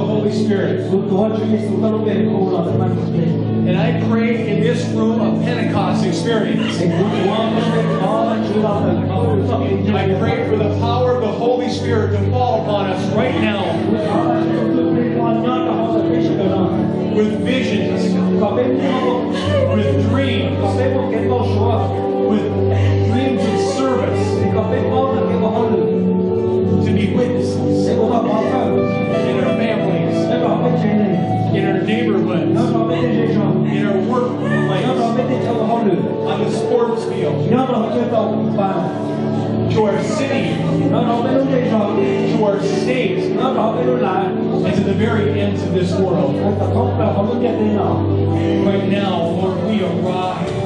the Holy Spirit. And I pray in this room a Pentecost experience. I pray for the power of the Holy Spirit to fall upon us right now. With visions, with dreams, with dreams of service, to be witnesses in our families, in our neighborhoods, in our workplace, on the sports field, to our city, to our state, and to the very ends of this world. Right now, Lord, we arise.